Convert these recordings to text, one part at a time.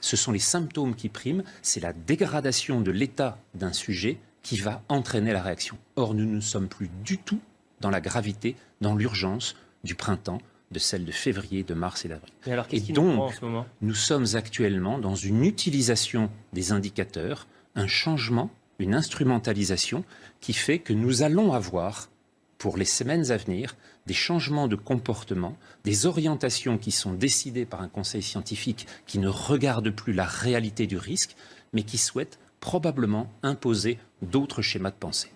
Ce sont les symptômes qui priment, c'est la dégradation de l'état d'un sujet qui va entraîner la réaction. Or, nous ne sommes plus du tout dans la gravité, dans l'urgence du printemps, de celle de février, de mars et d'avril. Mais alors, qu'est-ce qui donc, nous prend en ce moment ? nous sommes actuellement dans une utilisation des indicateurs, un changement, une instrumentalisation qui fait que nous allons avoir, pour les semaines à venir, des changements de comportement, des orientations qui sont décidées par un conseil scientifique qui ne regarde plus la réalité du risque, mais qui souhaite probablement imposer d'autres schémas de pensée.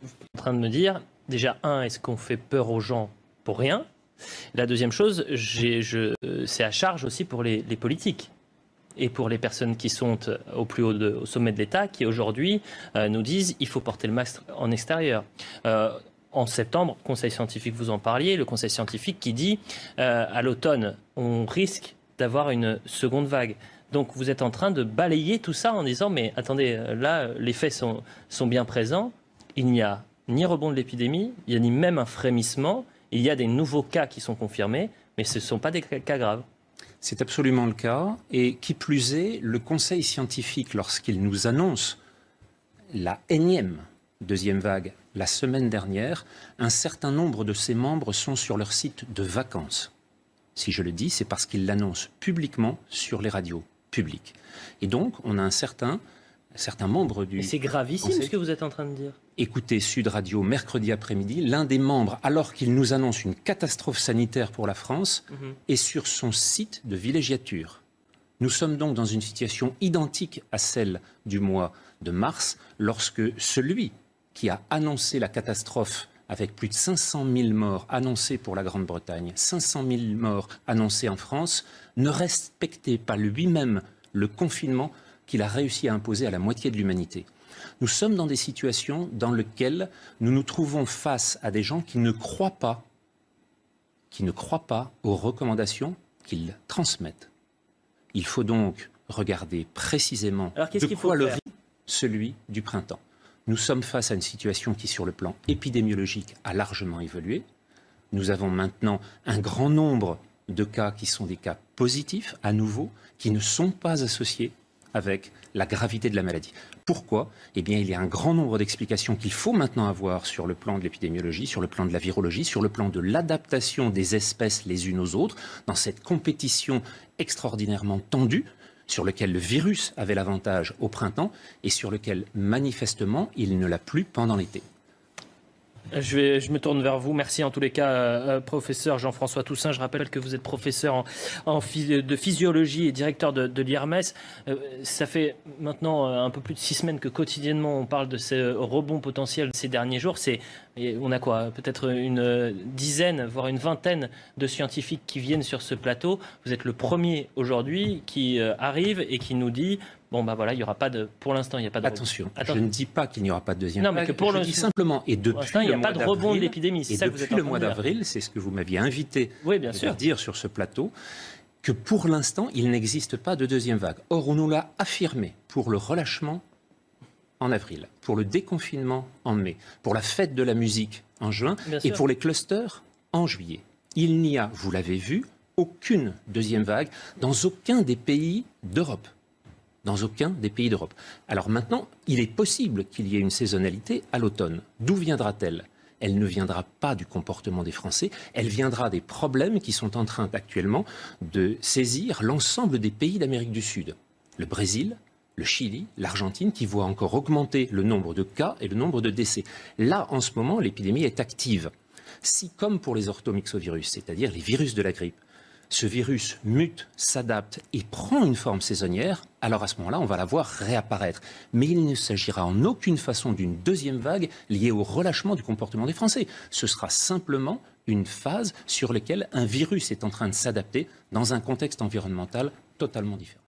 Vous êtes en train de me dire, déjà, est-ce qu'on fait peur aux gens pour rien ? La deuxième chose, c'est à charge aussi pour les politiques et pour les personnes qui sont au plus haut, au sommet de l'État, qui aujourd'hui nous disent il faut porter le masque en extérieur. En septembre, conseil scientifique, vous en parliez, le conseil scientifique qui dit à l'automne, on risque d'avoir une seconde vague. Donc vous êtes en train de balayer tout ça en disant mais attendez, là les faits sont bien présents, il n'y a ni rebond de l'épidémie, il n'y a ni même un frémissement, il y a des nouveaux cas qui sont confirmés, mais ce ne sont pas des cas graves. C'est absolument le cas, et qui plus est, le conseil scientifique, lorsqu'il nous annonce la énième deuxième vague la semaine dernière, un certain nombre de ses membres sont sur leur site de vacances. Si je le dis, c'est parce qu'ils l'annoncent publiquement sur les radios publiques. Et donc, on a un certain membre du... Et c'est gravissime ce que vous êtes en train de dire. Écoutez Sud Radio mercredi après-midi, l'un des membres, alors qu'il nous annonce une catastrophe sanitaire pour la France, est sur son site de villégiature. Nous sommes donc dans une situation identique à celle du mois de mars, lorsque celui qui a annoncé la catastrophe avec plus de 500 000 morts annoncés pour la Grande-Bretagne, 500 000 morts annoncés en France, ne respectait pas lui-même le confinement qu'il a réussi à imposer à la moitié de l'humanité. Nous sommes dans des situations dans lesquelles nous nous trouvons face à des gens qui ne croient pas aux recommandations qu'ils transmettent. Il faut donc regarder précisément de quoi le rit celui du printemps. Nous sommes face à une situation qui, sur le plan épidémiologique, a largement évolué. Nous avons maintenant un grand nombre de cas qui sont des cas positifs, à nouveau, qui ne sont pas associés avec la gravité de la maladie. Pourquoi ? Eh bien, il y a un grand nombre d'explications qu'il faut maintenant avoir sur le plan de l'épidémiologie, sur le plan de la virologie, sur le plan de l'adaptation des espèces les unes aux autres, dans cette compétition extraordinairement tendue, sur lequel le virus avait l'avantage au printemps et sur lequel, manifestement, il ne l'a plus pendant l'été. Je me tourne vers vous. Merci en tous les cas, professeur Jean-François Toussaint. Je rappelle que vous êtes professeur de physiologie et directeur de l'IRMES. Ça fait maintenant un peu plus de 6 semaines que quotidiennement on parle de ce rebond potentiel ces derniers jours. On a quoi ? Peut-être une dizaine, voire une vingtaine de scientifiques qui viennent sur ce plateau. Vous êtes le premier aujourd'hui qui arrive et qui nous dit... Bon, ben voilà, il n'y aura pas de... Pour l'instant, il n'y a pas de... Attention, je ne dis pas qu'il n'y aura pas de deuxième vague. Non, mais que pour je dis simplement, et depuis il n'y a pas de rebond de l'épidémie. Et depuis le mois d'avril, c'est ce que vous m'aviez invité à dire sur ce plateau, que pour l'instant, il n'existe pas de deuxième vague. Or, on nous l'a affirmé pour le relâchement en avril, pour le déconfinement en mai, pour la fête de la musique en juin et pour les clusters en juillet. Il n'y a, vous l'avez vu, aucune deuxième vague dans aucun des pays d'Europe. Dans aucun des pays d'Europe. Alors maintenant, il est possible qu'il y ait une saisonnalité à l'automne. D'où viendra-t-elle ? Elle ne viendra pas du comportement des Français, elle viendra des problèmes qui sont en train actuellement de saisir l'ensemble des pays d'Amérique du Sud. Le Brésil, le Chili, l'Argentine, qui voient encore augmenter le nombre de cas et le nombre de décès. Là, en ce moment, l'épidémie est active. Si, comme pour les orthomyxovirus, c'est-à-dire les virus de la grippe, ce virus mute, s'adapte et prend une forme saisonnière, alors à ce moment-là, on va la voir réapparaître. Mais il ne s'agira en aucune façon d'une deuxième vague liée au relâchement du comportement des Français. Ce sera simplement une phase sur laquelle un virus est en train de s'adapter dans un contexte environnemental totalement différent.